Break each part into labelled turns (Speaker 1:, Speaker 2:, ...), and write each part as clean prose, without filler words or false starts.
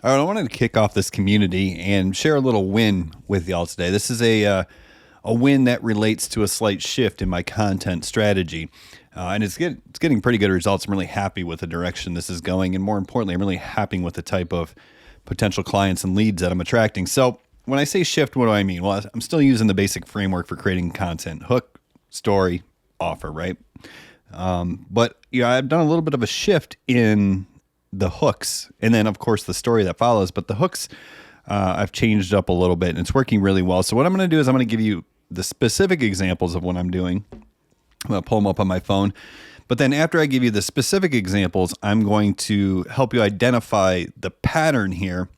Speaker 1: All right, I wanted to kick off this community and share a little win with y'all today. This is a win that relates to a slight shift in my content strategy. And it's getting pretty good results. I'm really happy with the direction this is going. And more importantly, I'm really happy with the type of potential clients and leads that I'm attracting. So when I say shift, what do I mean? Well, I'm still using the basic framework for creating content: hook, story, offer, right? But I've done a little bit of a shift in the hooks, and then of course the story that follows. But the hooks, I've changed up a little bit, and it's working really well. So what I'm going to do is I'm going to give you the specific examples of what I'm doing. I'm going to pull them up on my phone. But then after I give you the specific examples, I'm going to help you identify the pattern here.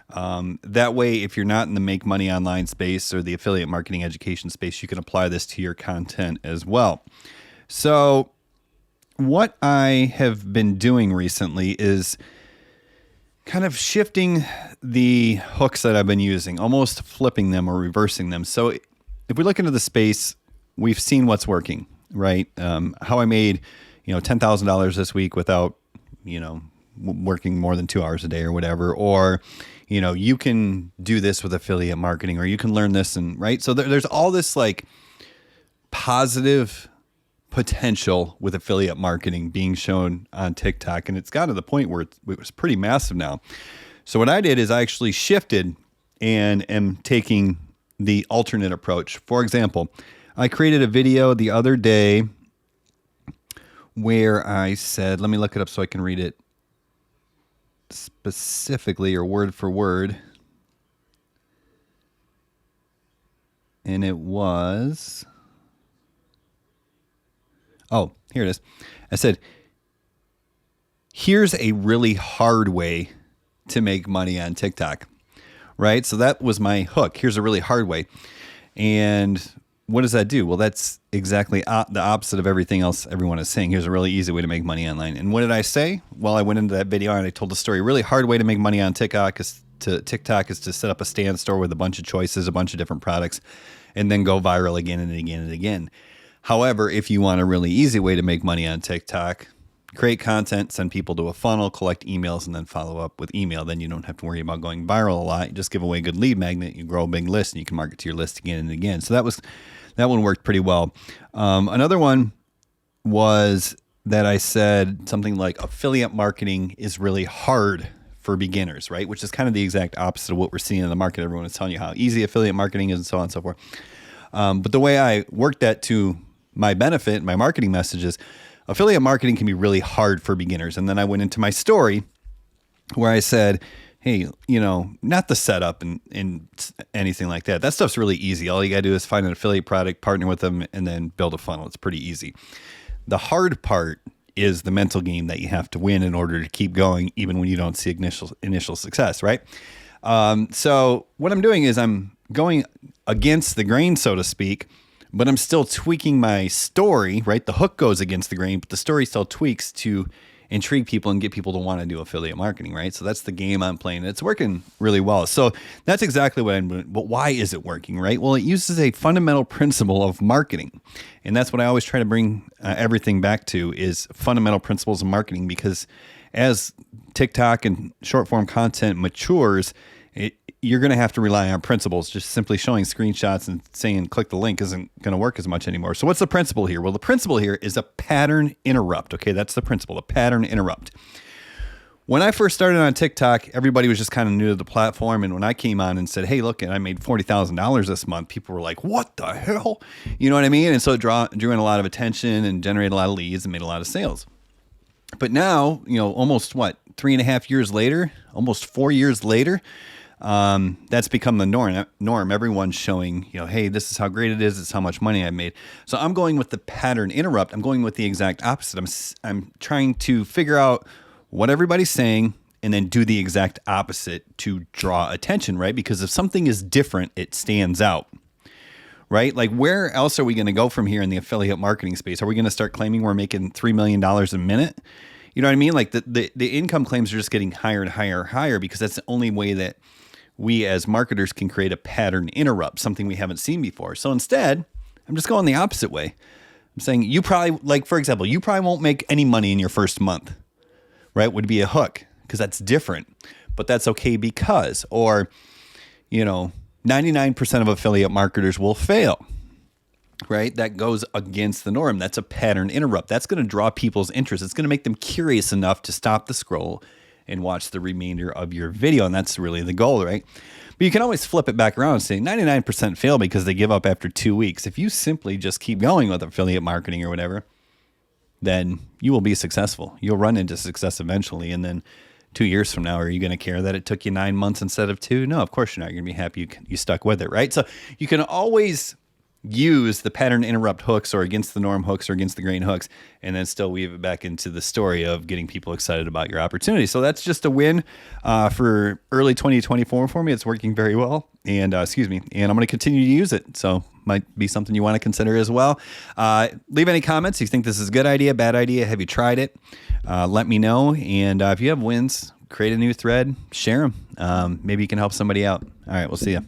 Speaker 1: That way, if you're not in the make money online space or the affiliate marketing education space, you can apply this to your content as well. So what I have been doing recently is kind of shifting the hooks that I've been using, almost flipping them or reversing them. So if we look into the space, we've seen what's working, right? How I made, $10,000 this week without, working more than 2 hours a day or whatever, or, you can do this with affiliate marketing, or you can learn this, and right. So there's all this like positive potential with affiliate marketing being shown on TikTok. And it's gotten to the point where it was pretty massive now. So what I did is I actually shifted and am taking the alternate approach. For example, I created a video the other day where I said, let me look it up so I can read it specifically or word for word. And it was... Oh, here it is. I said, here's a really hard way to make money on TikTok, right? So that was my hook. Here's a really hard way. And what does that do? Well, that's exactly the opposite of everything else everyone is saying. Here's a really easy way to make money online. And what did I say? Well, I went into that video and I told the story. A really hard way to make money on TikTok is to set up a stand store with a bunch of choices, a bunch of different products, and then go viral again and again and again. However, if you want a really easy way to make money on TikTok, create content, send people to a funnel, collect emails, and then follow up with email. Then you don't have to worry about going viral a lot. You just give away a good lead magnet, you grow a big list, and you can market to your list again and again. So that one worked pretty well. Another one was that I said something like affiliate marketing is really hard for beginners, right? Which is kind of the exact opposite of what we're seeing in the market. Everyone is telling you how easy affiliate marketing is and so on and so forth. But the way I worked that to my benefit, my marketing messages, affiliate marketing can be really hard for beginners. And then I went into my story where I said, hey, not the setup and anything like that. That stuff's really easy. All you got to do is find an affiliate product, partner with them, and then build a funnel. It's pretty easy. The hard part is the mental game that you have to win in order to keep going, even when you don't see initial success, right? So what I'm doing is I'm going against the grain, so to speak, but I'm still tweaking my story, right? The hook goes against the grain, but the story still tweaks to intrigue people and get people to want to do affiliate marketing, right? So that's the game I'm playing. It's working really well. So that's exactly what I'm doing. But why is it working, right? Well, it uses a fundamental principle of marketing. And that's what I always try to bring everything back to is fundamental principles of marketing, because as TikTok and short form content matures, you're going to have to rely on principles. Just simply showing screenshots and saying click the link isn't going to work as much anymore. So what's the principle here? Well, the principle here is a pattern interrupt. Okay, that's the principle, a pattern interrupt. When I first started on TikTok, everybody was just kind of new to the platform. And when I came on and said, hey, look, and I made $40,000 this month, people were like, what the hell? You know what I mean? And so it drew in a lot of attention and generated a lot of leads and made a lot of sales. But now, almost 3.5 years later, almost 4 years later, that's become the norm. Everyone's showing, hey, this is how great it is. It's how much money I've made. So I'm going with the pattern interrupt. I'm going with the exact opposite. I'm trying to figure out what everybody's saying and then do the exact opposite to draw attention, right? Because if something is different, it stands out, right? Like, where else are we going to go from here in the affiliate marketing space? Are we going to start claiming we're making $3 million a minute? You know what I mean? Like the income claims are just getting higher and higher and higher, because that's the only way that we as marketers can create a pattern interrupt, something we haven't seen before. So instead, I'm just going the opposite way. I'm saying you probably, for example, you probably won't make any money in your first month, right? Would be a hook, because that's different. but that's okay because, or, 99% of affiliate marketers will fail, right? That goes against the norm. That's a pattern interrupt. That's going to draw people's interest. It's going to make them curious enough to stop the scroll and watch the remainder of your video. And that's really the goal, right? But you can always flip it back around and say 99% fail because they give up after 2 weeks. If you simply just keep going with affiliate marketing or whatever, then you will be successful. You'll run into success eventually. And then 2 years from now, are you going to care that it took you 9 months instead of 2? No, of course you're not. You're going to be happy you stuck with it, right? So you can always use the pattern interrupt hooks or against the norm hooks or against the grain hooks, and then still weave it back into the story of getting people excited about your opportunity. So that's just a win for early 2024 for me. It's working very well. And and I'm going to continue to use it. So might be something you want to consider as well. Leave any comments. You think this is a good idea, bad idea? Have you tried it? Let me know. And if you have wins, create a new thread, share them. Maybe you can help somebody out. All right, we'll see you.